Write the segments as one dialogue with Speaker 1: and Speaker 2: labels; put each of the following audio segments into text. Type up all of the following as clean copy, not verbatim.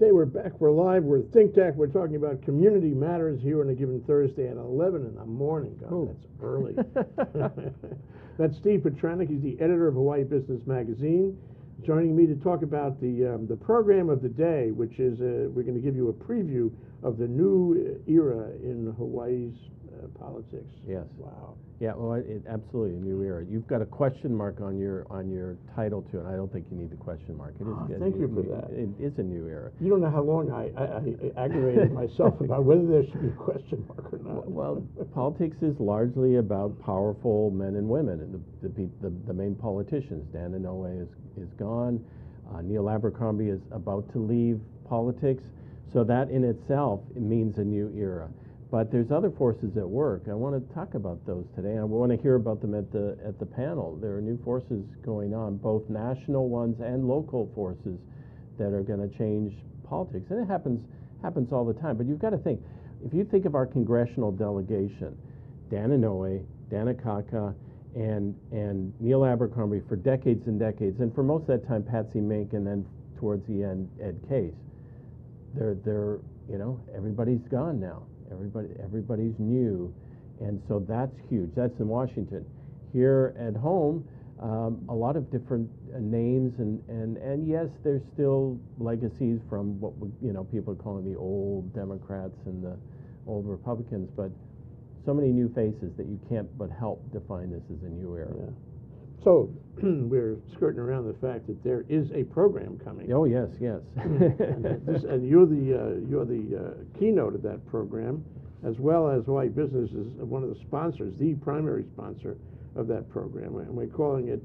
Speaker 1: Okay, we're back. We're live. We're ThinkTech. We're talking about community matters here on a given Thursday at 11 in the morning. God,
Speaker 2: Ooh.
Speaker 1: that's early. That's Steve Petranik. He's the editor of Hawaii Business Magazine. Joining me to talk about the program of the day, which is we're going to give you a preview of the new era in Hawaii's politics.
Speaker 2: Yes.
Speaker 1: Wow.
Speaker 2: Yeah. Well, absolutely a new era. You've got a question mark on your title too, and I don't think you need the question mark. It is.
Speaker 1: Thank you for that.
Speaker 2: It is a new era.
Speaker 1: You don't know how long I aggravated myself about whether there should be a question mark or not.
Speaker 2: Well, politics is largely about powerful men and women, and the main politicians. Dan Inouye is gone. Neil Abercrombie is about to leave politics. So that in itself means a new era. But there's other forces at work. I want to talk about those today. I want to hear about them at the panel. There are new forces going on, both national ones and local forces that are going to change politics. And it happens all the time. But you've got to think, if you think of our congressional delegation, Dan Inouye, Dan Akaka, and Neil Abercrombie for decades and decades, and for most of that time Patsy Mink, and then towards the end Ed Case. They're everybody's gone now. Everybody's new, and so that's huge. That's in Washington. Here at home, a lot of different names, and yes, there's still legacies from what people are calling the old Democrats and the old Republicans, but so many new faces that you can't but help define this as a new era.
Speaker 1: Yeah. So we're skirting around the fact that there is a program coming.
Speaker 2: Oh yes, yes.
Speaker 1: and you're the keynote of that program, as well as Hawaii Business is one of the sponsors, the primary sponsor of that program. And we're calling it,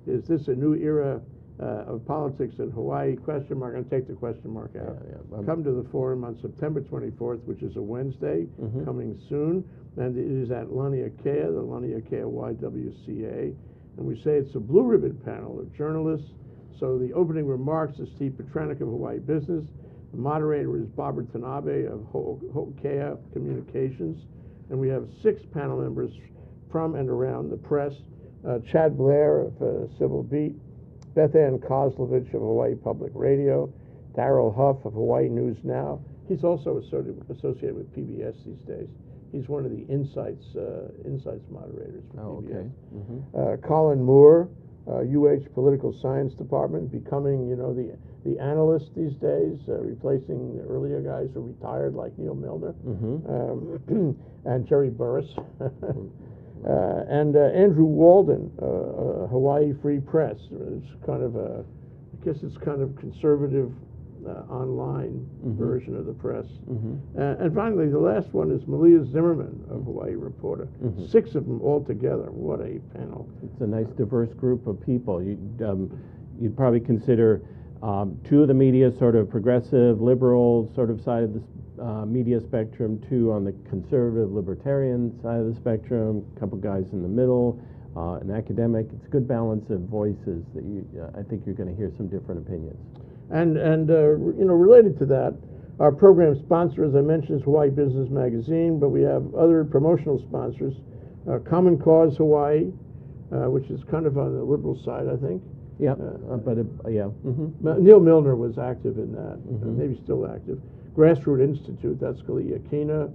Speaker 1: is this a new era of politics in Hawaii? Question mark. I'm going to take the question mark out.
Speaker 2: Yeah.
Speaker 1: Come to the forum on September 24th, which is a Wednesday, coming soon. And it is at Laniakea, the Laniakea YWCA. And we say it's a blue ribbon panel of journalists. So the opening remarks is Steve Petranik of Hawaii Business. The moderator is Barbara Tanabe of Ho'okea Communications. And we have 6 panel members from and around the press. Chad Blair of Civil Beat, Beth Ann Kozlovich of Hawaii Public Radio, Darrell Huff of Hawaii News Now. He's also associated with PBS these days. He's one of the Insights moderators for PBS.
Speaker 2: Okay.
Speaker 1: Colin Moore, UH Political Science Department, becoming the analyst these days, replacing the earlier guys who retired like Neil Milner, and Jerry Burris, and Andrew Walden, Hawaii Free Press. It's kind of I guess it's kind of conservative. Online version of the press. And finally, the last one is Malia Zimmerman of Hawaii Reporter. 6 of them all together. What a panel.
Speaker 2: It's a nice diverse group of people. You'd probably consider 2 of the media sort of progressive, liberal sort of side of the media spectrum, 2 on the conservative, libertarian side of the spectrum, a couple guys in the middle, an academic. It's a good balance of voices that I think you're going to hear some different opinions.
Speaker 1: And related to that, our program sponsor, as I mentioned, is Hawaii Business Magazine, but we have other promotional sponsors. Common Cause Hawaii, which is kind of on the liberal side, I think.
Speaker 2: Yeah,
Speaker 1: Neil Milner was active in that, maybe still active. Grassroots Institute, that's Kalia Kina.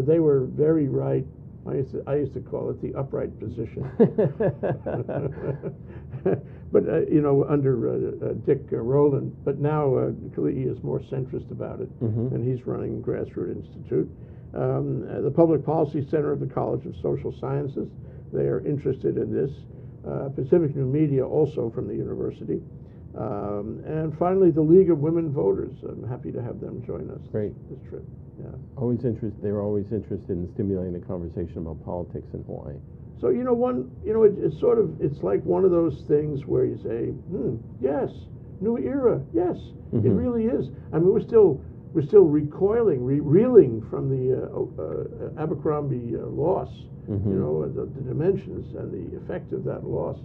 Speaker 1: They were very right. I used to call it the upright position. But, under Dick Rowland. But now Kali'i is more centrist about it, and he's running Grassroots Institute. The Public Policy Center of the College of Social Sciences, they are interested in this. Pacific New Media, also from the university. And finally, the League of Women Voters. I'm happy to have them join us this trip. Yeah.
Speaker 2: They were always interested in stimulating the conversation about politics in Hawaii. So
Speaker 1: it's like one of those things where you say, yes, new era, yes, it really is. I mean, we're still reeling from the Abercrombie loss, the dimensions and the effect of that loss.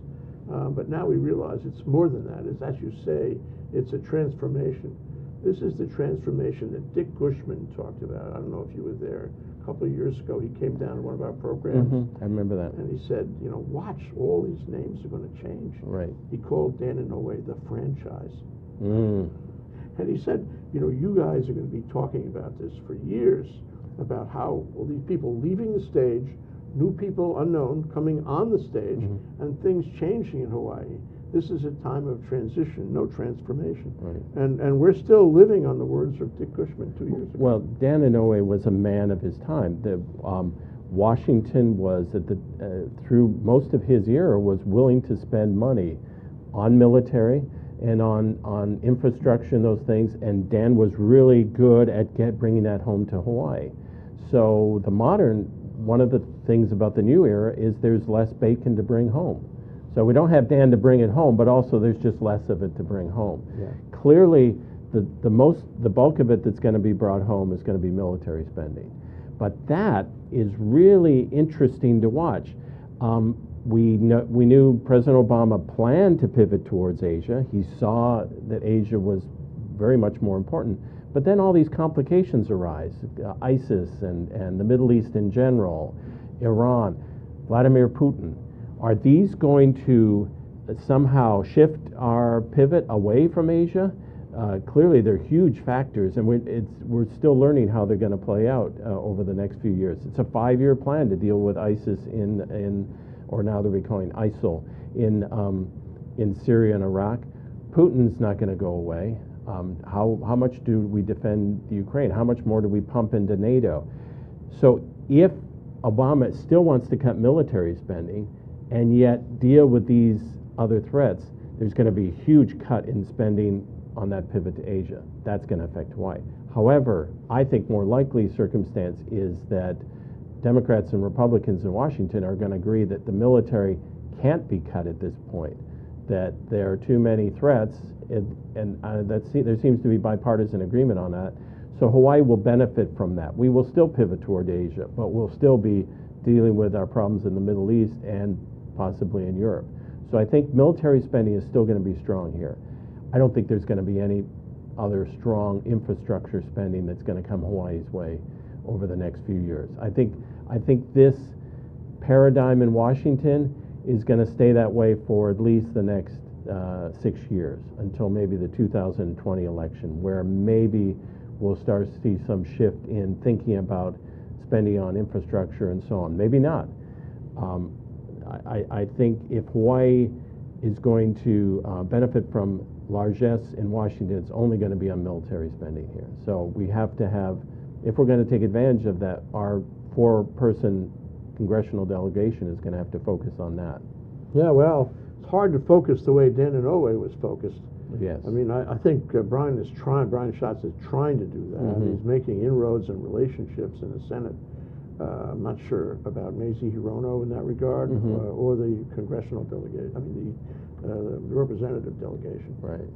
Speaker 1: But now we realize it's more than that. It's, as you say, it's a transformation. This is the transformation that Dick Gushman talked about. I don't know if you were there. A couple of years ago, he came down to one of our programs.
Speaker 2: I remember that.
Speaker 1: And he said, watch, all these names are going to change.
Speaker 2: Right.
Speaker 1: He called Dan Inouye the franchise. And he said, you know, you guys are going to be talking about this for years, about how these people leaving the stage, new people unknown coming on the stage, and things changing in Hawaii. This is a time of transition, no transformation.
Speaker 2: Right.
Speaker 1: And we're still living on the words of Dick Cushman 2 years ago.
Speaker 2: Well, Dan Inouye was a man of his time. Washington was, through most of his era, was willing to spend money on military and on infrastructure and those things, and Dan was really good at bringing that home to Hawaii. So one of the things about the new era is there's less bacon to bring home. So we don't have Dan to bring it home, but also there's just less of it to bring home.
Speaker 1: Yeah.
Speaker 2: Clearly, the bulk of it that's going to be brought home is going to be military spending. But that is really interesting to watch. We knew President Obama planned to pivot towards Asia. He saw that Asia was very much more important. But then all these complications arise, ISIS and the Middle East in general, Iran, Vladimir Putin. Are these going to somehow shift our pivot away from Asia? Clearly, they're huge factors, and we're still learning how they're going to play out over the next few years. It's a 5-year plan to deal with ISIS or now they're calling ISIL in Syria and Iraq. Putin's not going to go away. How much do we defend the Ukraine? How much more do we pump into NATO? So if Obama still wants to cut military spending and yet deal with these other threats, there's going to be a huge cut in spending on that pivot to Asia. That's going to affect Hawaii. However, I think more likely circumstance is that Democrats and Republicans in Washington are going to agree that the military can't be cut at this point, that there are too many threats, and there seems to be bipartisan agreement on that. So Hawaii will benefit from that. We will still pivot toward Asia, but we'll still be dealing with our problems in the Middle East and possibly in Europe. So I think military spending is still going to be strong here. I don't think there's going to be any other strong infrastructure spending that's going to come Hawaii's way over the next few years. I think this paradigm in Washington is going to stay that way for at least the next 6 years, until maybe the 2020 election, where maybe we'll start to see some shift in thinking about spending on infrastructure and so on. Maybe not. I think if Hawaii is going to benefit from largesse in Washington, it's only going to be on military spending here. So we have to have, if we're going to take advantage of that, our 4-person congressional delegation is going to have to focus on that.
Speaker 1: Yeah, well, it's hard to focus the way Dan Inouye was focused.
Speaker 2: Yes.
Speaker 1: I mean, I think Brian Schatz is trying to do that. He's making inroads in relationships in the Senate. I'm not sure about Mazie Hirono in that regard, or the congressional delegation. I mean, the representative delegation.
Speaker 2: Right.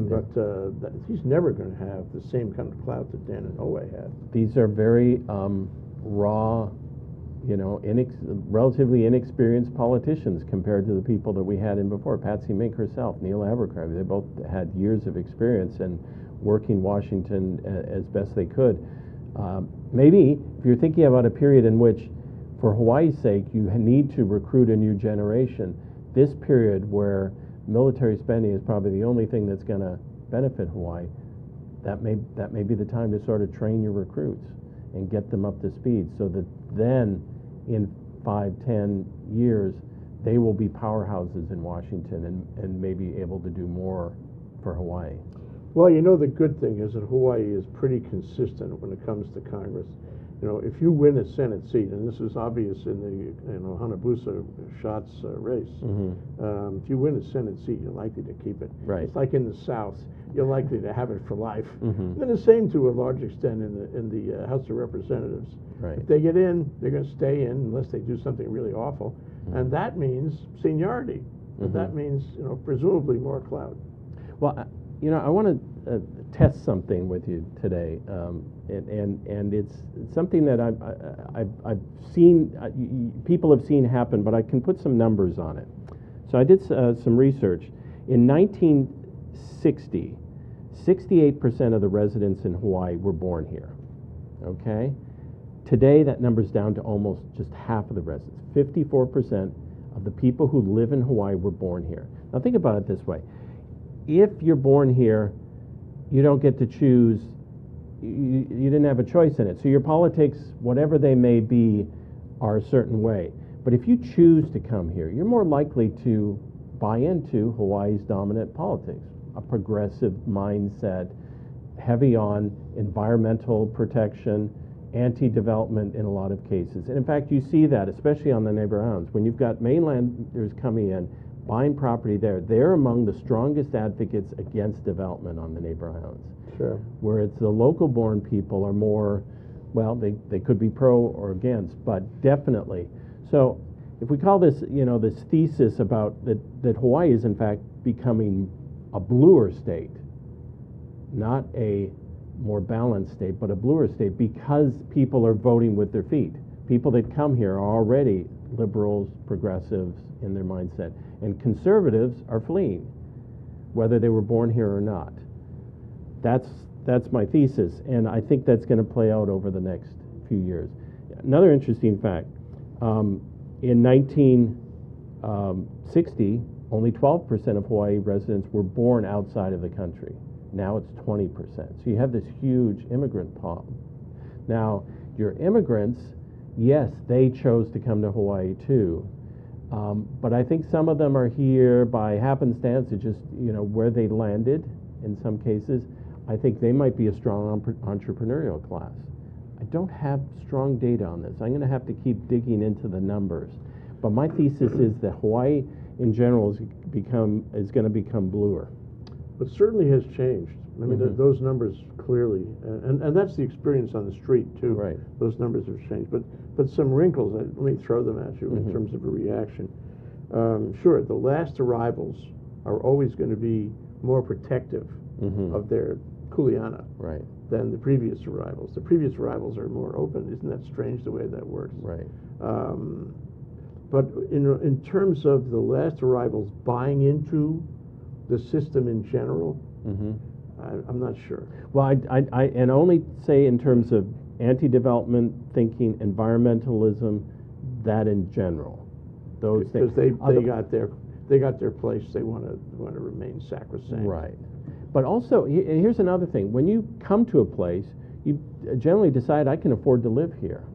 Speaker 1: But he's never going to have the same kind of clout that Dan Inouye had.
Speaker 2: These are very raw, relatively inexperienced politicians compared to the people that we had in before. Patsy Mink herself, Neil Abercrombie, they both had years of experience and working Washington as best they could. Maybe if you're thinking about a period in which, for Hawaii's sake, you need to recruit a new generation, this period where military spending is probably the only thing that's going to benefit Hawaii, that may be the time to sort of train your recruits and get them up to speed, so that then in 5-10 years they will be powerhouses in Washington and may be able to do more for Hawaii.
Speaker 1: Well, the good thing is that Hawaii is pretty consistent when it comes to Congress. If you win a Senate seat, and this is obvious in the Hanabusa-Schatz race, if you win a Senate seat, you're likely to keep it.
Speaker 2: Right.
Speaker 1: It's like in the South, you're likely to have it for life. And the same to a large extent in the House of Representatives.
Speaker 2: Right.
Speaker 1: If they get in, they're going to stay in unless they do something really awful, and that means seniority. And that means presumably more clout.
Speaker 2: Well, I want to test something with you today, and it's something that I've seen, people have seen happen, but I can put some numbers on it. So I did some research. In 1960, 68% of the residents in Hawaii were born here, okay? Today, that number's down to almost just half of the residents. 54% of the people who live in Hawaii were born here. Now think about it this way. If you're born here you don't get to choose. You didn't have a choice in it. So your politics, whatever they may be, are a certain way. But if you choose to come here, you're more likely to buy into Hawaii's dominant politics, a progressive mindset, heavy on environmental protection, anti-development in a lot of cases. And in fact, you see that, especially on the neighbor islands. When you've got mainlanders coming in, buying property there, they're among the strongest advocates against development on the neighbor islands.
Speaker 1: Sure.
Speaker 2: Whereas the local-born people are more, well, they could be pro or against, but definitely. So if we call this, this thesis about that Hawaii is in fact becoming a bluer state, not a more balanced state, but a bluer state, because people are voting with their feet. People that come here are already liberals, progressives in their mindset, and conservatives are fleeing, whether they were born here or not. That's my thesis, and I think that's going to play out over the next few years. Another interesting fact, in 1960, only 12% of Hawaii residents were born outside of the country. Now it's 20%. So you have this huge immigrant problem. Now, your immigrants, yes, they chose to come to Hawaii too, but I think some of them are here by happenstance. It's just, where they landed in some cases. I think they might be a strong entrepreneurial class. I don't have strong data on this. I'm going to have to keep digging into the numbers. But my thesis is that Hawaii in general is going to become bluer.
Speaker 1: But certainly has changed. I mean, those numbers clearly, and that's the experience on the street too.
Speaker 2: Right.
Speaker 1: Those numbers have changed. But some wrinkles, let me throw them at you in terms of a reaction. Sure, the last arrivals are always going to be more protective of their kuleana than the previous arrivals. The previous arrivals are more open. Isn't that strange the way that works?
Speaker 2: Right.
Speaker 1: But in terms of the last arrivals buying into the system in general, I'm not sure.
Speaker 2: Well, I only say in terms of anti-development thinking, environmentalism, that in general, those things.
Speaker 1: Because they got their place. They want to remain sacrosanct.
Speaker 2: Right. But also, here's another thing. When you come to a place, you generally decide, I can afford to live here.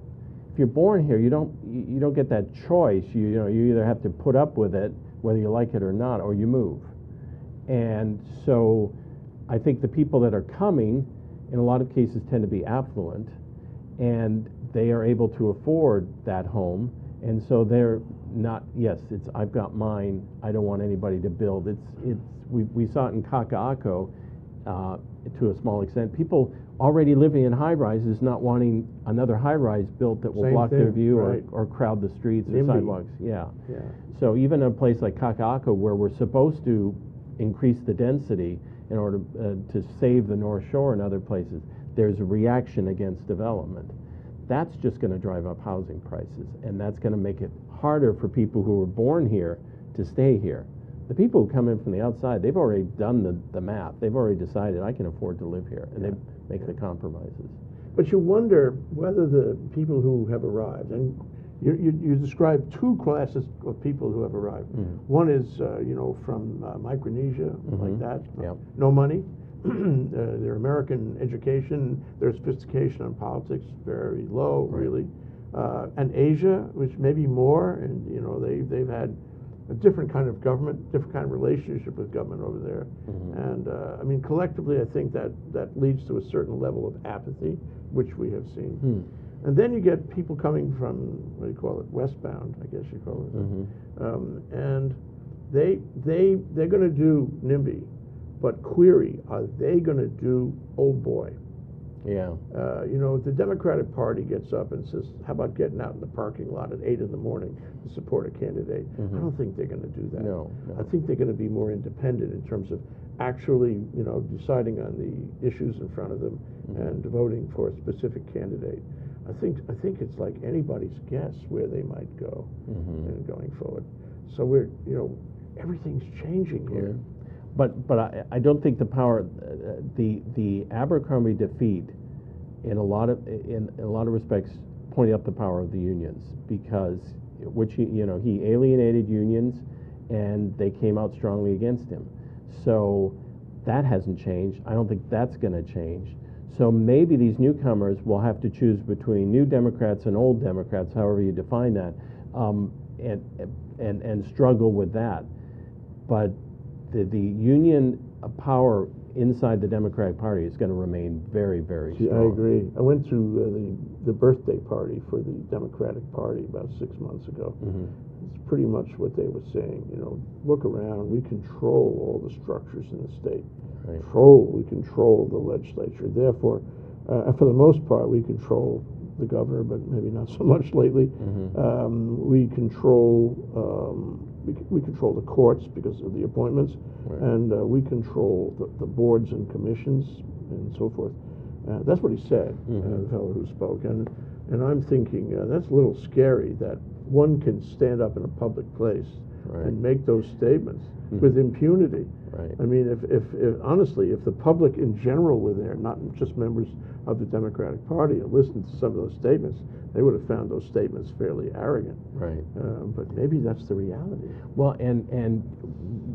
Speaker 2: If you're born here, you don't get that choice. You either have to put up with it, whether you like it or not, or you move. And so I think the people that are coming, in a lot of cases, tend to be affluent, and they are able to afford that home. And so they're not, yes, it's I've got mine, I don't want anybody to build. We saw it in Kaka'ako to a small extent. People already living in high-rises not wanting another high-rise built that will block their view or crowd the streets or sidewalks. Yeah. So even a place like Kaka'ako, where we're supposed to increase the density in order to save the North Shore and other places, there's a reaction against development. That's just going to drive up housing prices, and that's going to make it harder for people who were born here to stay here. The people who come in from the outside, they've already done the math. They've already decided, I can afford to live here, and they make the compromises.
Speaker 1: But you wonder whether the people who have arrived, and you describe two classes of people who have arrived. One is, from Micronesia, like that, no money. Their American education, their sophistication on politics, very low, really. And Asia, which maybe more, and they've had a different kind of government, different kind of relationship with government over there. And I mean, collectively, I think that leads to a certain level of apathy, which we have seen. And then you get people coming from, what do you call it, westbound, I guess you call it. And they're going to do NIMBY, but query, are they going to do Old Boy? The Democratic Party gets up and says, how about getting out in the parking lot at 8 in the morning to support a candidate? I don't think they're going to do that.
Speaker 2: No.
Speaker 1: I think they're going to be more independent in terms of actually, deciding on the issues in front of them and voting for a specific candidate. I think it's like anybody's guess where they might go going forward. So we're, everything's changing here.
Speaker 2: But I don't think the power, the Abercrombie defeat, in a lot of respects, pointed up the power of the unions, because he alienated unions, and they came out strongly against him. So That hasn't changed. I don't think that's going to change. So maybe these newcomers will have to choose between new Democrats and old Democrats, however you define that, and struggle with that. But the union power inside the Democratic Party is going to remain very, very strong.
Speaker 1: I agree. I went to the birthday party for the Democratic Party about 6 months ago. It's pretty much what they were saying. You know, look around. We control all the structures in the state.
Speaker 2: Right.
Speaker 1: We control the legislature. Therefore, and for the most part, we control the governor, but maybe not so much lately. We control we control the courts because of the appointments, and we control the boards and commissions and so forth. That's what he said, the fellow who spoke. And I'm thinking that's a little scary that one can stand up in a public place and make those statements with impunity. I mean, if honestly, if the public in general were there, not just members of the Democratic Party, and listened to some of those statements, they would have found those statements fairly arrogant. But maybe that's the reality.
Speaker 2: Well, and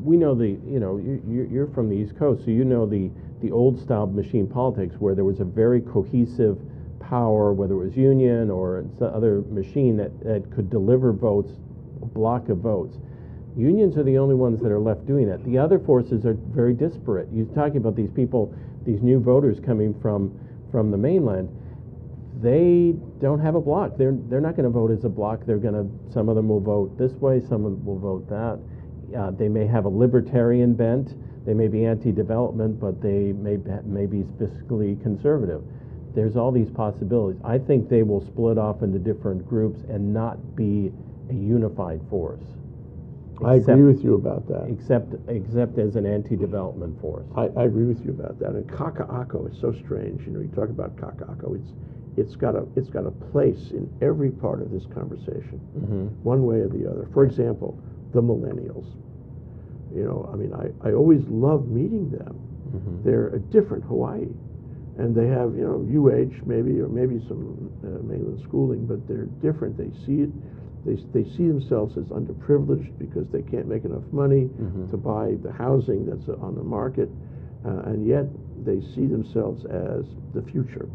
Speaker 2: we know you're from the East Coast, so you know the old style machine politics where there was a very cohesive power, whether it was union or some other machine that could deliver votes, a block of votes. Unions are the only ones that are left doing that. The other forces are very disparate. You're talking about these people, these new voters coming from the mainland. They don't have a block. They're not going to vote as a block. Some of them will vote this way, some of them will vote that. They may have a libertarian bent. They may be anti-development, but they may be fiscally conservative. There's all these possibilities. I think they will split off into different groups and not be a unified force.
Speaker 1: I agree with you about that.
Speaker 2: Except as an anti-development force.
Speaker 1: I agree with you about that. And Kaka'ako is so strange. You know, you talk about Kaka'ako. It's got a place in every part of this conversation, one way or the other. For example, the millennials. You know, I mean, I always love meeting them. They're a different Hawaii, and they have, you know, UH maybe, or maybe some mainland schooling, but they're different. They see it. They see themselves as underprivileged because they can't make enough money to buy the housing that's on the market, and yet they see themselves as the future.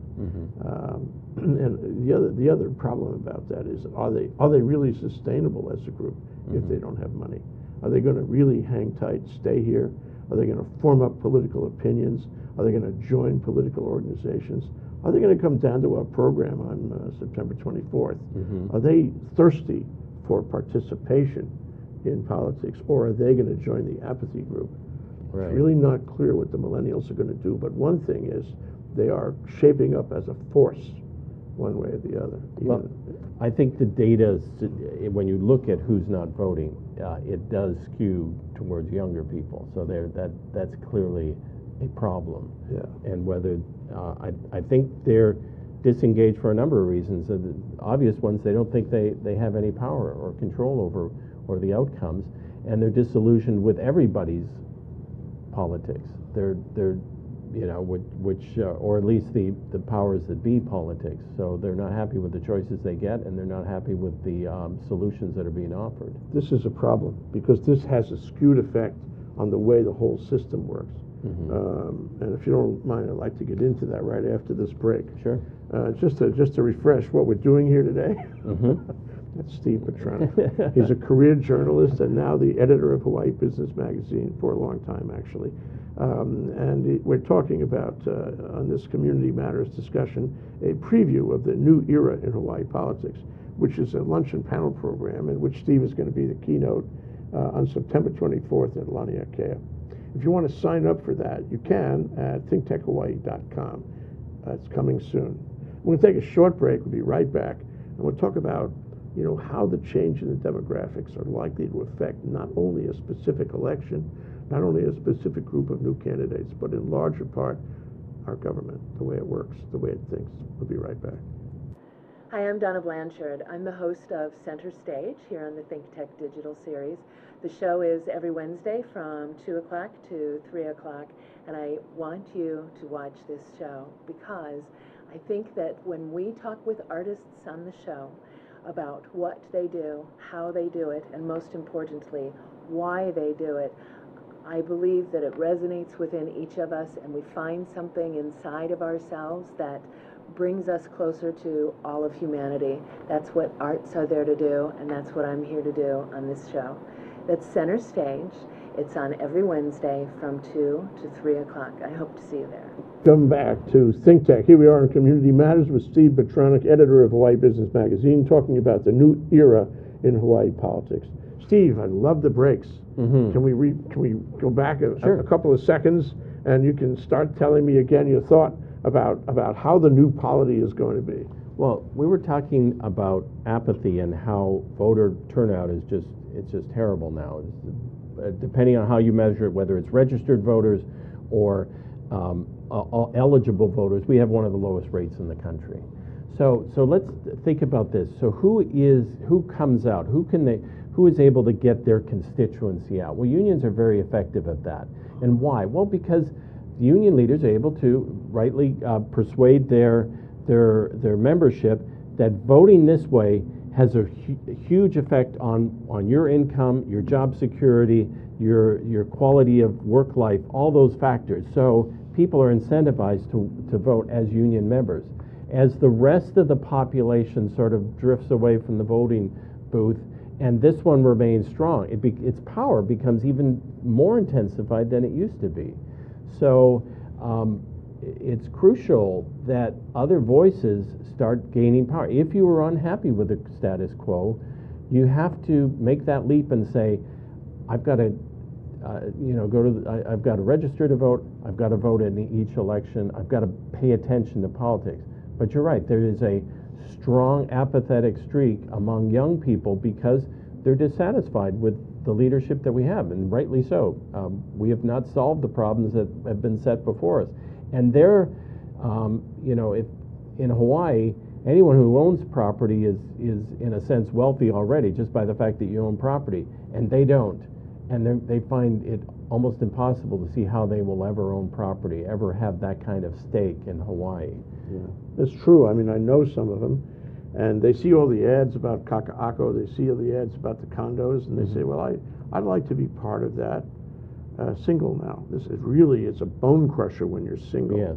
Speaker 1: And the other problem about that is, are they really sustainable as a group if they don't have money? Are they going to really hang tight, stay here? Are they going to form up political opinions? Are they going to join political organizations? Are they going to come down to our program on September 24th? Are they thirsty for participation in politics, or are they going to join the apathy group? It's really not clear what the millennials are going to do, but one thing is they are shaping up as a force, one way or the other.
Speaker 2: Well, I think the data, when you look at who's not voting, it does skew towards younger people. So that's clearly a problem. And whether I think they're disengaged for a number of reasons. The obvious ones, they don't think they have any power or control over or the outcomes, and they're disillusioned with everybody's politics. They're you know, which or at least the powers that be politics. So they're not happy with the choices they get, and they're not happy with the solutions that are being offered.
Speaker 1: This is a problem because this has a skewed effect on the way the whole system works. And if you don't mind, I'd like to get into that right after this break.
Speaker 2: Sure.
Speaker 1: Just to refresh what we're doing here today. That's Steve Petranik. He's a career journalist and now the editor of Hawaii Business Magazine for a long time, actually. And we're talking about, on this Community Matters discussion, a preview of the new era in Hawaii politics, which is a luncheon panel program in which Steve is going to be the keynote on September 24th at Laniakea. If you want to sign up for that, you can at thinktechhawaii.com. It's coming soon. We're going to take a short break. We'll be right back, and we'll talk about, you know, how the change in the demographics are likely to affect not only a specific election, not only a specific group of new candidates, but in larger part, our government, the way it works, the way it thinks. We'll be right back.
Speaker 3: Hi, I'm Donna Blanchard. I'm the host of Center Stage here on the ThinkTech digital series. The show is every Wednesday from 2 o'clock to 3 o'clock, and I want you to watch this show because I think that when we talk with artists on the show about what they do, how they do it, and most importantly, why they do it, I believe that it resonates within each of us, and we find something inside of ourselves that brings us closer to all of humanity. That's what arts are there to do, and that's what I'm here to do on this show. That's Center Stage. It's on every Wednesday from 2 to 3 o'clock. I hope to see you there.
Speaker 1: Come back to ThinkTech. Here we are in Community Matters with Steve Petranik, editor of Hawaii Business Magazine, talking about the new era in Hawaii politics. Steve, I love the breaks. Can we go back a couple of seconds, and you can start telling me again your thought about how the new polity is going to be?
Speaker 2: Well, we were talking about apathy and how voter turnout is just terrible now. Depending on how you measure it, whether it's registered voters or eligible voters, we have one of the lowest rates in the country. So let's think about this. So who comes out? Who is able to get their constituency out? Well, unions are very effective at that. And why? Well, because the union leaders are able to rightly persuade their membership that voting this way has a huge effect on your income, your job security, your quality of work life, all those factors. So people are incentivized to vote as union members. As the rest of the population sort of drifts away from the voting booth, and this one remains strong, its power becomes even more intensified than it used to be. So it's crucial that other voices start gaining power. If you are unhappy with the status quo, you have to make that leap and say, I've got to, I've got to register to vote. I've got to vote in each election. I've got to pay attention to politics. But you're right. There is a strong apathetic streak among young people because they're dissatisfied with the leadership that we have, and rightly so. We have not solved the problems that have been set before us. And they're, if in Hawaii, anyone who owns property is in a sense wealthy already just by the fact that you own property, and they don't. And they find it almost impossible to see how they will ever own property, ever have that kind of stake in Hawaii.
Speaker 1: Yeah, it's true. I mean, I know some of them, and they see all the ads about Kaka'ako, they see all the ads about the condos, and they say, well, I'd like to be part of that. Single now. It's a bone crusher when you're single.
Speaker 2: Yes.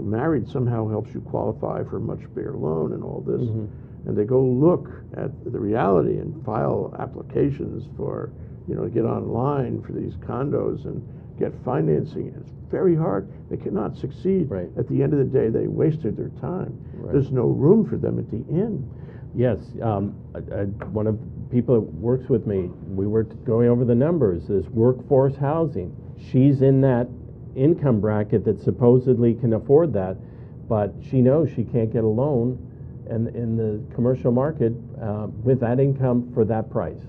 Speaker 1: Married somehow helps you qualify for a much bigger loan and all this. And they go look at the reality and file applications for, to get online for these condos and get financing. It's very hard. They cannot succeed.
Speaker 2: Right.
Speaker 1: At the end of the day, they wasted their time.
Speaker 2: Right.
Speaker 1: There's no room for them at the end.
Speaker 2: Yes. One of the people that works with me, we were going over the numbers. There's workforce housing. She's in that income bracket that supposedly can afford that, but she knows she can't get a loan in the commercial market with that income for that price.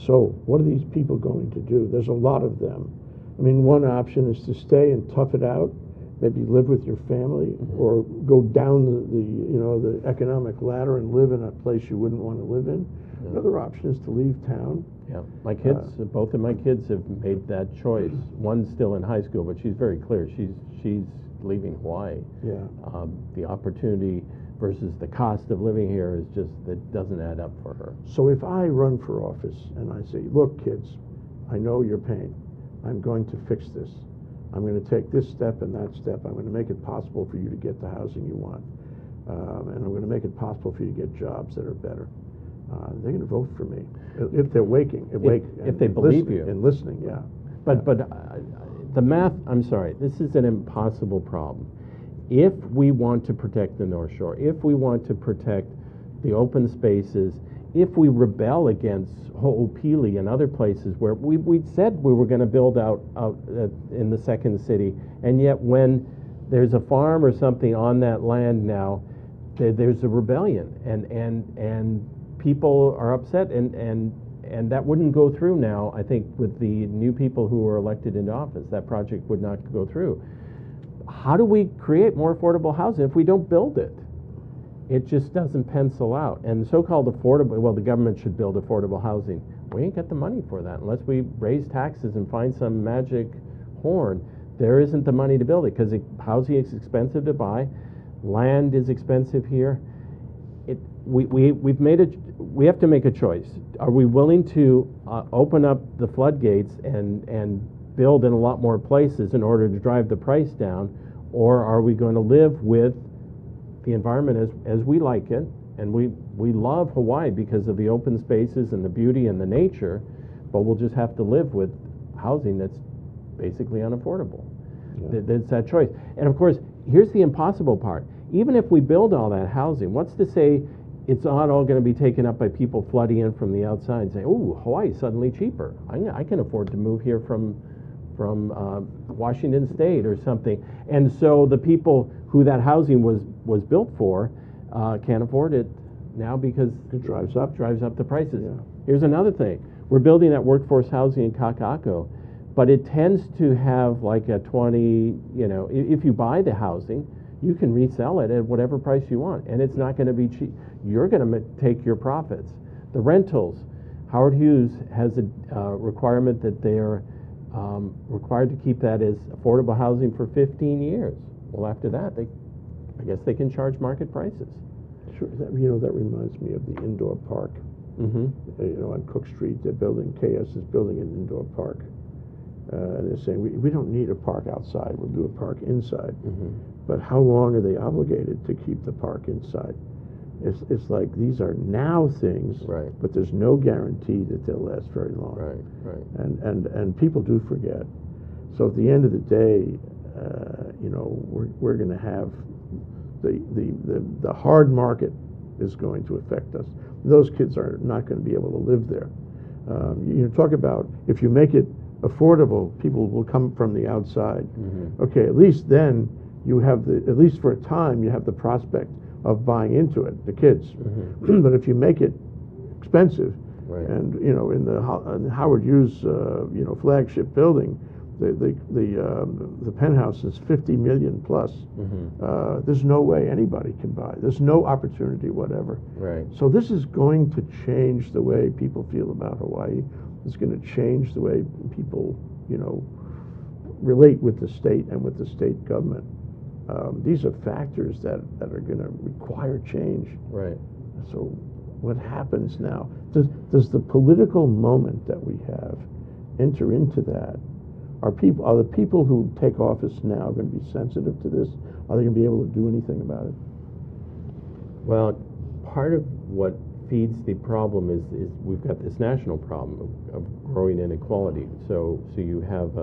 Speaker 1: So what are these people going to do? There's a lot of them. I mean, one option is to stay and tough it out, maybe live with your family, or go down the economic ladder and live in a place you wouldn't want to live in. Yeah. Another option is to leave town.
Speaker 2: Yeah, my kids, both of my kids have made that choice. One's still in high school, but she's very clear. She's leaving Hawaii.
Speaker 1: Yeah.
Speaker 2: The opportunity versus the cost of living here is just, that doesn't add up for her.
Speaker 1: So if I run for office and I say, look, kids, I know your pain. I'm going to fix this. I'm going to take this step and that step. I'm going to make it possible for you to get the housing you want. And I'm going to make it possible for you to get jobs that are better. They're going to vote for me if they're
Speaker 2: if they believe you
Speaker 1: and listening. Yeah.
Speaker 2: But the math. I'm sorry. This is an impossible problem. If we want to protect the North Shore, if we want to protect the open spaces, if we rebel against Ho'opili and other places where we said we were going to build out in the second city, and yet when there's a farm or something on that land now, there's a rebellion, and people are upset, and that wouldn't go through now. I think with the new people who are elected into office, that project would not go through. How do we create more affordable housing if we don't build it? It just doesn't pencil out. And so-called affordable, well, the government should build affordable housing. We ain't got the money for that. Unless we raise taxes and find some magic horn, there isn't the money to build it, because housing is expensive to buy, land is expensive here. We have to make a choice. Are we willing to open up the floodgates and build in a lot more places in order to drive the price down, or are we going to live with the environment as we like it? And we love Hawaii because of the open spaces and the beauty and the nature, but we'll just have to live with housing that's basically unaffordable.
Speaker 1: Yeah.
Speaker 2: That's that choice. And of course, here's the impossible part. Even if we build all that housing, what's to say it's not all going to be taken up by people flooding in from the outside and say, oh, Hawaii's suddenly cheaper. I can afford to move here from Washington State or something. And so the people who that housing was built for can't afford it now because
Speaker 1: It drives up.
Speaker 2: the prices.
Speaker 1: Yeah.
Speaker 2: Here's another thing. We're building that workforce housing in Kaka'ako, but it tends to have like a 20, if you buy the housing, you can resell it at whatever price you want, and it's not going to be cheap. You're going to take your profits. The rentals, Howard Hughes has a requirement that they are required to keep that as affordable housing for 15 years. Well, after that, I guess they can charge market prices.
Speaker 1: Sure. That reminds me of the indoor park.
Speaker 2: Mm-hmm.
Speaker 1: On Cook Street, KS is building an indoor park. And they're saying, we don't need a park outside, we'll do a park inside.
Speaker 2: Mm-hmm.
Speaker 1: But how long are they obligated to keep the park inside? It's like these are now things,
Speaker 2: Right.
Speaker 1: but there's no guarantee that they'll last very long.
Speaker 2: Right.
Speaker 1: And people do forget. So at the end of the day, we're going to have the hard market is going to affect us. Those kids are not going to be able to live there. Talk about if you make it affordable, people will come from the outside.
Speaker 2: Mm-hmm.
Speaker 1: Okay, at least then you have at least for a time, you have the prospect of buying into it, the kids.
Speaker 2: Mm-hmm.
Speaker 1: But if you make it expensive,
Speaker 2: Right.
Speaker 1: and in the Howard Hughes flagship building, the penthouse is 50 million plus.
Speaker 2: Mm-hmm.
Speaker 1: There's no way anybody can buy. There's no opportunity whatever.
Speaker 2: Right.
Speaker 1: So this is going to change the way people feel about Hawaii. It's going to change the way people, relate with the state and with the state government. These are factors that are going to require change.
Speaker 2: Right.
Speaker 1: So what happens now? Does the political moment that we have enter into that? Are the people who take office now going to be sensitive to this? Are they going to be able to do anything about it?
Speaker 2: Well, part of what feeds the problem is we've got this national problem of growing inequality. So you have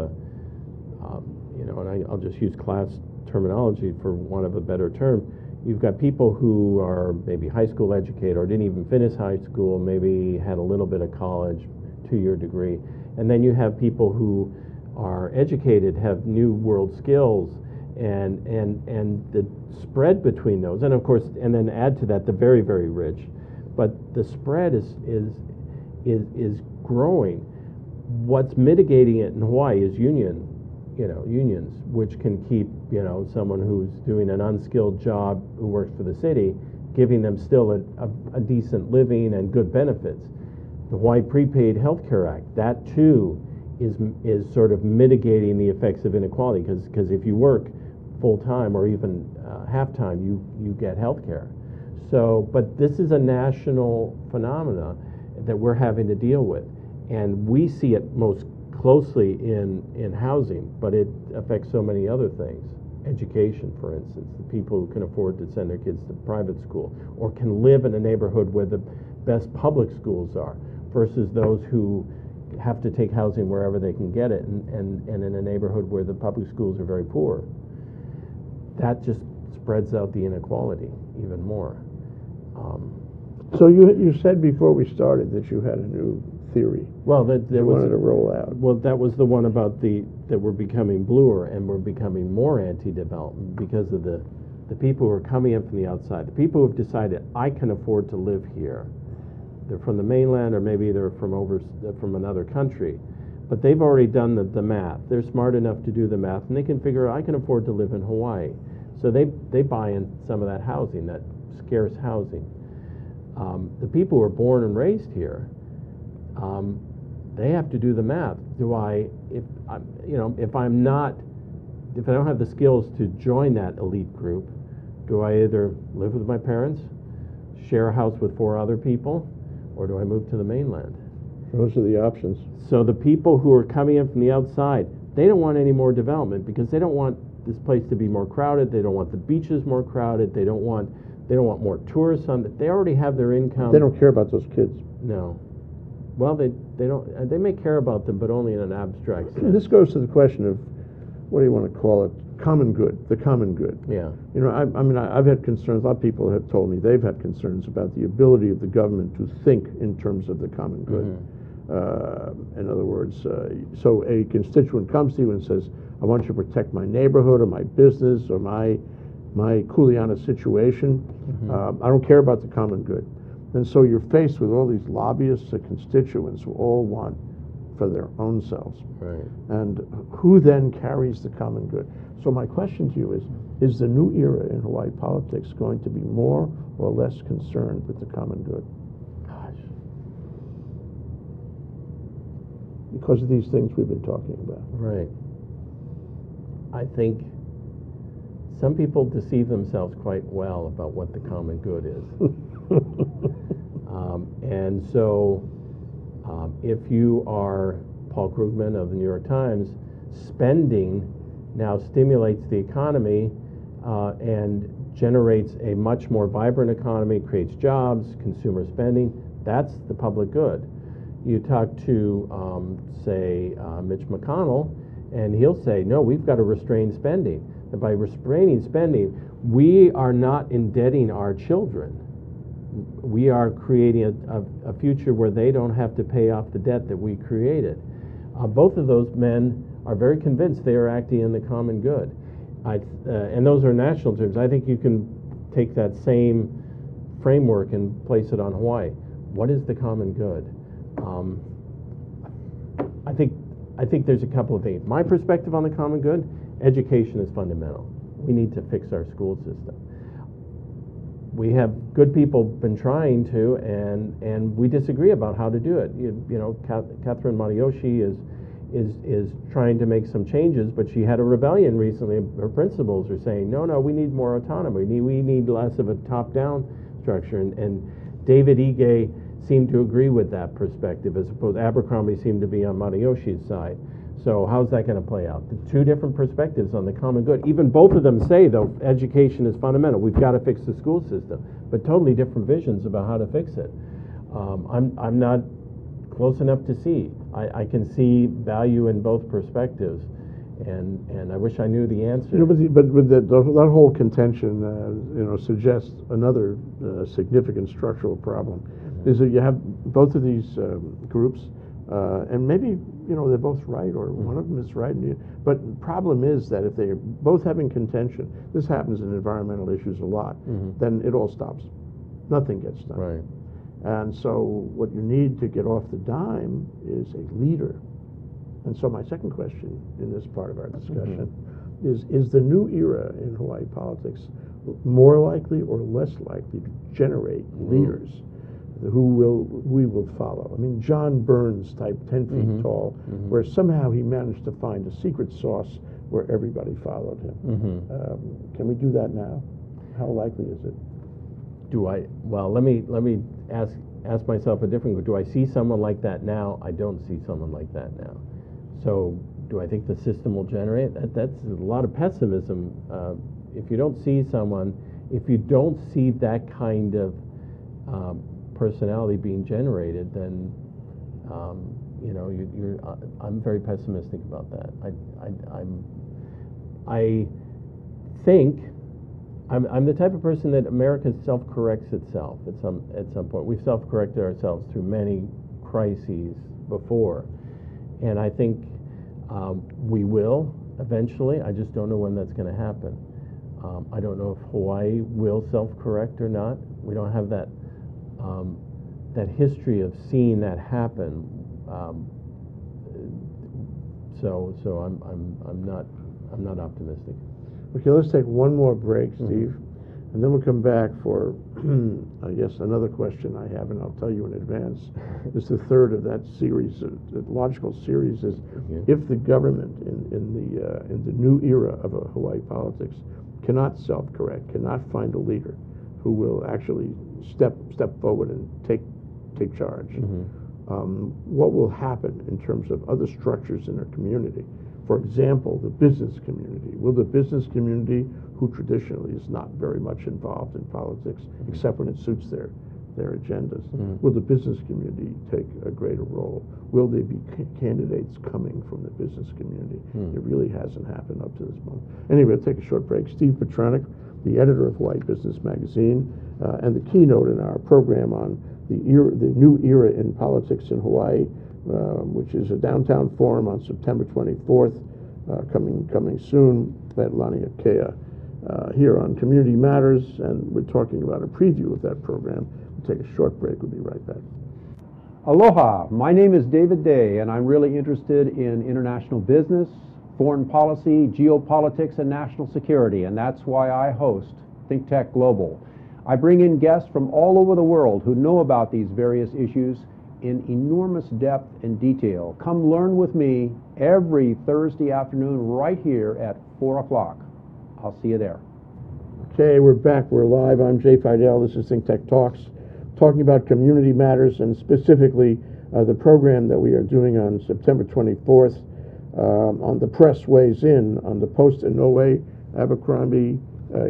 Speaker 2: and I'll just use class terminology for want of a better term. You've got people who are maybe high school educated or didn't even finish high school, maybe had a little bit of college, 2-year degree, and then you have people who are educated, have new world skills, and the spread between those, and of course, and then add to that the very, very rich. But the spread is growing. What's mitigating it in Hawaii is unions, which can keep someone who's doing an unskilled job who works for the city, giving them still a decent living and good benefits. The Hawaii Prepaid Health Care Act, that too is sort of mitigating the effects of inequality because if you work full time or even half time, you get health care. So, but this is a national phenomena that we're having to deal with, and we see it most closely in housing, but it affects so many other things. Education, for instance, the people who can afford to send their kids to private school or can live in a neighborhood where the best public schools are versus those who have to take housing wherever they can get it and in a neighborhood where the public schools are very poor. That just spreads out the inequality even more.
Speaker 1: So you said before we started that you had a new theory.
Speaker 2: Well, that
Speaker 1: you wanted to roll out.
Speaker 2: Well, that was the one about that we're becoming bluer and we're becoming more anti-development because of the people who are coming in from the outside, the people who have decided I can afford to live here. They're from the mainland or maybe they're from another country, but they've already done the math. They're smart enough to do the math and they can figure I can afford to live in Hawaii. So they buy in some of that housing, that scarce housing. The people who are born and raised here, they have to do the math. If I don't have the skills to join that elite group, do I either live with my parents, share a house with 4 other people, or do I move to the mainland?
Speaker 1: Those are the options.
Speaker 2: So the people who are coming in from the outside, they don't want any more development because they don't want this place to be more crowded. They don't want the beaches more crowded. They don't want more tourists on it. They already have their income.
Speaker 1: They don't care about those kids.
Speaker 2: No. Well, they don't. They may care about them, but only in an abstract sense.
Speaker 1: This goes to the question of, what do you want to call it? Common good, the common good.
Speaker 2: Yeah.
Speaker 1: You know, I mean, I've had concerns. A lot of people have told me they've had concerns about the ability of the government to think in terms of the common good. In other words, so a constituent comes to you and says, I want you to protect my neighborhood or my business or my Kuleana situation. I don't care about the common good. And so you're faced with all these lobbyists or constituents who all want for their own selves.
Speaker 2: Right.
Speaker 1: And who then carries the common good? So my question to you is the new era in Hawaii politics going to be more or less concerned with the common good?
Speaker 2: Gosh.
Speaker 1: Because of these things we've been talking about.
Speaker 2: Right. I think some people deceive themselves quite well about what the common good is. And so if you are Paul Krugman of the New York Times, spending now stimulates the economy and generates a much more vibrant economy, creates jobs, consumer spending. That's the public good. You talk to, say, Mitch McConnell, and he'll say, no, we've got to restrain spending. And by restraining spending, we are not indebting our children. We are creating a future where they don't have to pay off the debt that we created. Both of those men are very convinced they are acting in the common good. And those are national terms. I think you can take that same framework and place it on Hawaii. What is the common good? I think there's a couple of things. My perspective on the common good, education is fundamental. We need to fix our school system. We have good people been trying to, and we disagree about how to do it. You know, Catherine Matayoshi is trying to make some changes, but she had a rebellion recently. Her principals are saying, no, we need more autonomy. We need less of a top-down structure. And David Ige seemed to agree with that perspective, as opposed Abercrombie seemed to be on Matayoshi's side. So how's that going to play out? The two different perspectives on the common good. Even both of them say, though, education is fundamental. We've got to fix the school system, but totally different visions about how to fix it. I'm not close enough to see. I can see value in both perspectives, and I wish I knew the answer.
Speaker 1: You know, but with that whole contention, you know, suggests another significant structural problem, is that you have both of these groups, and maybe, you know, they're both right, or one of them is right. But the problem is that if they're both having contention, this happens in environmental issues a lot, then it all stops. Nothing gets done.
Speaker 2: Right.
Speaker 1: And so what you need to get off the dime is a leader. And so my second question in this part of our discussion is the new era in Hawaii politics more likely or less likely to generate leaders who we will follow? I mean, John Burns type, 10 feet tall, where somehow he managed to find a secret sauce where everybody followed him. Can we do that now? How likely is it?
Speaker 2: Well, let me ask myself a different question. Do I see someone like that now? I don't see someone like that now. So do I think the system will generate? That's a lot of pessimism. If you don't see someone, if you don't see that kind of personality being generated, then you know, I'm very pessimistic about that. I think I'm the type of person that America self-corrects itself at some point. We've self-corrected ourselves through many crises before, and I think we will eventually. I just don't know when that's going to happen. I don't know if Hawaii will self-correct or not. We don't have that history of seeing that happen. So I'm not optimistic.
Speaker 1: Okay, let's take one more break, Steve, and then we'll come back for, I guess, another question I have, and I'll tell you in advance. It's the third of that series. The logical series is, if the government in the new era of Hawaii politics cannot self-correct, cannot find a leader who will actually step forward and take charge, what will happen in terms of other structures in our community For example, the business community. Will the business community, who traditionally is not very much involved in politics, except when it suits their agendas, will the business community take a greater role? Will there be candidates coming from the business community? It really hasn't happened up to this moment. Anyway, we'll take a short break. Steve Petranik, the editor of Hawaii Business Magazine, and the keynote in our program on the new era in politics in Hawaii, which is a downtown forum on September 24th, coming soon at Laniakea. Here on Community Matters, and we're talking about a preview of that program. We'll take a short break. We'll be right back.
Speaker 4: Aloha, my name is David Day, and I'm really interested in international business, foreign policy, geopolitics, and national security, and that's why I host ThinkTech Global. I bring in guests from all over the world who know about these various issues in enormous depth and detail. Come learn with me every Thursday afternoon right here at 4 o'clock. I'll see you there.
Speaker 1: Okay, we're back. We're live. I'm Jay Fidell. This is ThinkTech Talks, talking about community matters, and specifically the program that we are doing on September 24th on The Press Weighs In on the post-Inoue Abercrombie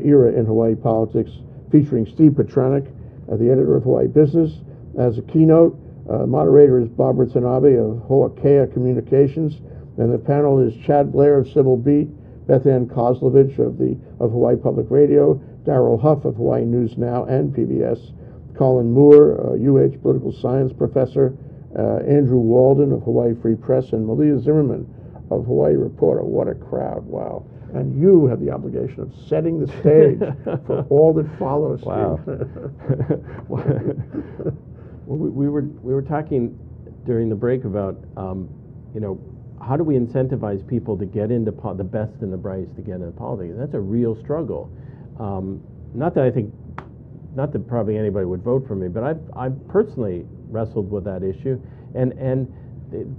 Speaker 1: era in Hawaii politics, featuring Steve Petranik, the editor of Hawaii Business, as a keynote. Moderator is Barbara Tanabe of Hoakea Communications, and the panel is Chad Blair of Civil Beat, Beth Ann Kozlovich of Hawaii Public Radio, Darrell Huff of Hawaii News Now and PBS, Colin Moore, UH Political Science Professor, Andrew Walden of Hawaii Free Press, and Malia Zimmerman of Hawaii Reporter. What a crowd, wow. And you have the obligation of setting the stage for all that follows.
Speaker 2: Wow. Well, we were talking during the break about, how do we incentivize people to get into the best and the brightest to get into politics? That's a real struggle. Not that probably anybody would vote for me, but I've personally wrestled with that issue, and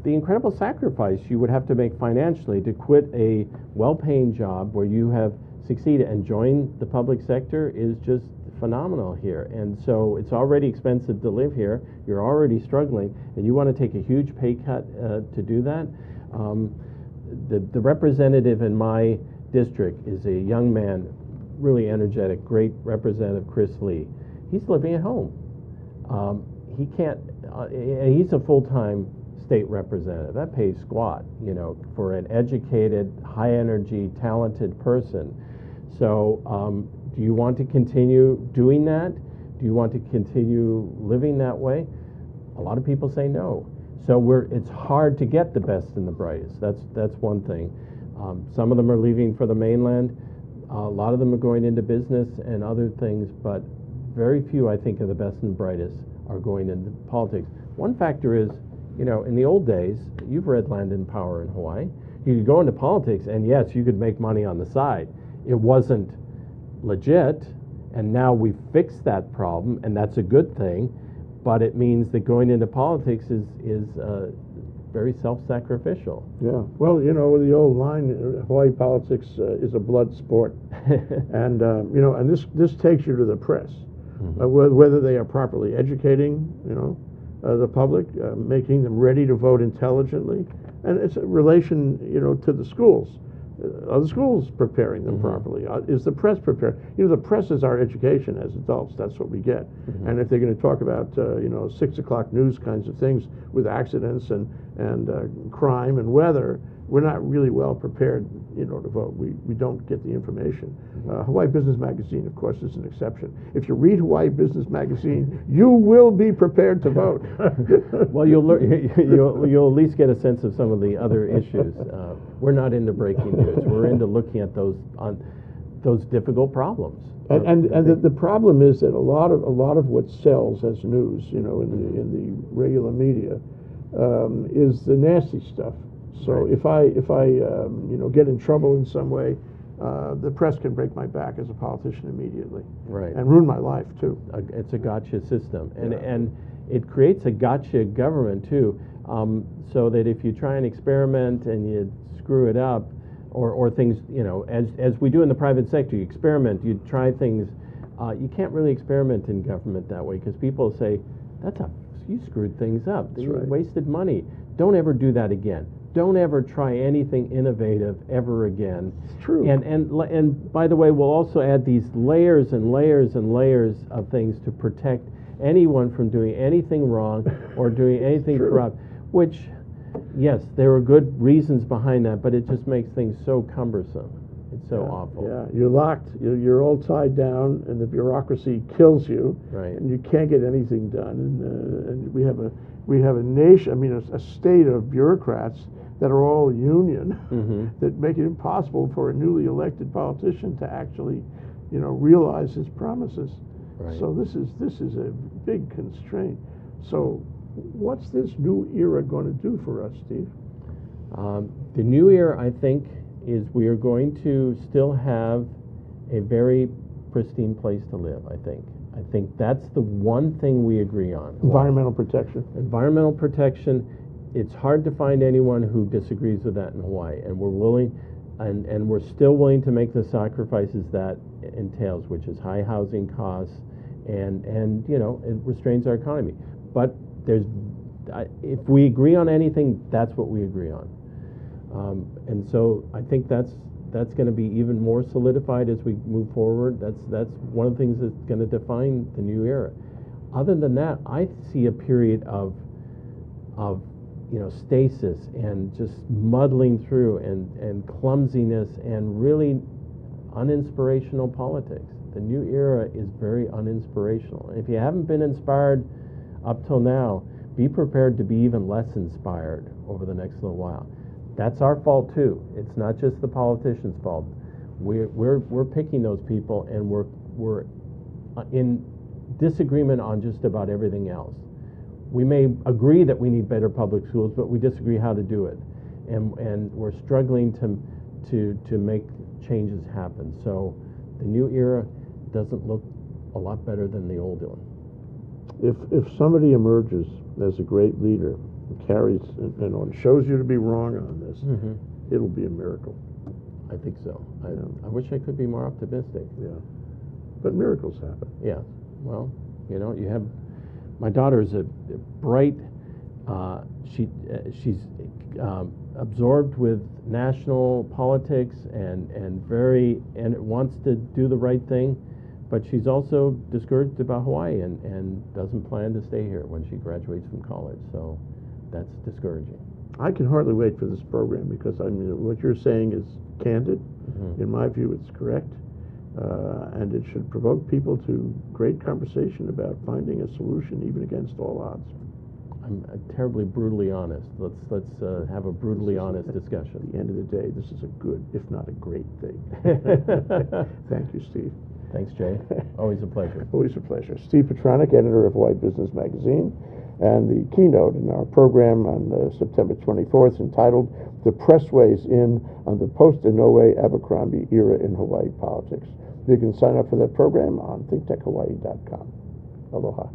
Speaker 2: the incredible sacrifice you would have to make financially to quit a well-paying job where you have succeeded and join the public sector is just phenomenal here. And so it's already expensive to live here. You're already struggling, and you want to take a huge pay cut to do that. The representative in my district is a young man, really energetic, great representative, Chris Lee. He's living at home. He can't, he's a full-time state representative. That pays squat, for an educated, high-energy, talented person. So do you want to continue doing that? Do you want to continue living that way? A lot of people say no. So it's hard to get the best and the brightest. That's one thing. Some of them are leaving for the mainland. A lot of them are going into business and other things, but very few, I think, of the best and brightest are going into politics. One factor is, in the old days, you've read Land and Power in Hawaii. You could go into politics, and yes, you could make money on the side. It wasn't legit, and now we've fixed that problem, and that's a good thing. But it means that going into politics is very self-sacrificial.
Speaker 1: Yeah. Well, the old line, Hawaii politics is a blood sport, and and this takes you to the press, whether they are properly educating, the public, making them ready to vote intelligently, and it's a relation, to the schools. Are the schools preparing them properly? Is the press prepared? The press is our education as adults. That's what we get. And if they're going to talk about, 6 o'clock news kinds of things with accidents and crime and weather, we're not really well prepared, to vote. We don't get the information. Hawaii Business Magazine, of course, is an exception. If you read Hawaii Business Magazine, you will be prepared to vote.
Speaker 2: Well, you'll at least get a sense of some of the other issues. We're not into breaking news. We're into looking at those difficult problems.
Speaker 1: And the problem is that a lot of what sells as news, in the regular media, is the nasty stuff. So right. if I get in trouble in some way, the press can break my back as a politician immediately,
Speaker 2: right,
Speaker 1: and ruin my life too.
Speaker 2: It's a gotcha system, and it creates a gotcha government too. So that if you try and experiment and you screw it up, or things, as we do in the private sector, you experiment, you try things. You can't really experiment in government that way because people say, you screwed things up. You wasted money. Don't ever do that again. don't ever try anything innovative ever again.
Speaker 1: It's true.
Speaker 2: And by the way, we'll also add these layers and layers and layers of things to protect anyone from doing anything wrong or doing anything
Speaker 1: True.
Speaker 2: corrupt, which, yes, there are good reasons behind that, but it just makes things so cumbersome. It's so awful.
Speaker 1: Yeah, you're locked. You're all tied down, and the bureaucracy kills you,
Speaker 2: Right.
Speaker 1: and you can't get anything done. And we have a nation. I mean, a state of bureaucrats that are all union that make it impossible for a newly elected politician to actually, realize his promises.
Speaker 2: Right.
Speaker 1: So this is a big constraint. So, what's this new era going to do for us, Steve?
Speaker 2: The new era, I think, is we are going to still have a very pristine place to live, I think that's the one thing we agree on.
Speaker 1: Environmental protection.
Speaker 2: Environmental protection, it's hard to find anyone who disagrees with that in Hawaii, and we're willing, and we're still willing to make the sacrifices that entails, which is high housing costs, and it restrains our economy. But if we agree on anything, that's what we agree on. And so I think that's going to be even more solidified as we move forward. That's one of the things that's going to define the new era. Other than that, I see a period of stasis and just muddling through and clumsiness and really uninspirational politics. The new era is very uninspirational. And if you haven't been inspired up till now, be prepared to be even less inspired over the next little while. That's our fault too. It's not just the politicians' fault. We're picking those people, and we're in disagreement on just about everything else. We may agree that we need better public schools, but we disagree how to do it, and we're struggling to make changes happen. So the new era doesn't look a lot better than the old one.
Speaker 1: If somebody emerges as a great leader, carries and shows you to be wrong on this, it'll be a miracle.
Speaker 2: I think so. I wish I could be more optimistic.
Speaker 1: Yeah, but miracles happen.
Speaker 2: Yeah. Well, you have my daughter is a bright. She's absorbed with national politics and wants to do the right thing, but she's also discouraged about Hawaii and doesn't plan to stay here when she graduates from college. So that's discouraging.
Speaker 1: I can hardly wait for this program because what you're saying is candid. In my view, it's correct, and it should provoke people to great conversation about finding a solution even against all odds.
Speaker 2: I'm terribly brutally honest. Let's have a brutally honest discussion.
Speaker 1: At the end of the day, this is a good, if not a great thing. Thank you, Steve.
Speaker 2: Thanks, Jay. Always a pleasure.
Speaker 1: Always a pleasure. Steve Petranik, editor of Hawaii Business Magazine, and the keynote in our program on September 24th entitled The Press Weighs In on the Post-Inoue Abercrombie Era in Hawaii Politics. You can sign up for that program on thinktechhawaii.com. Aloha.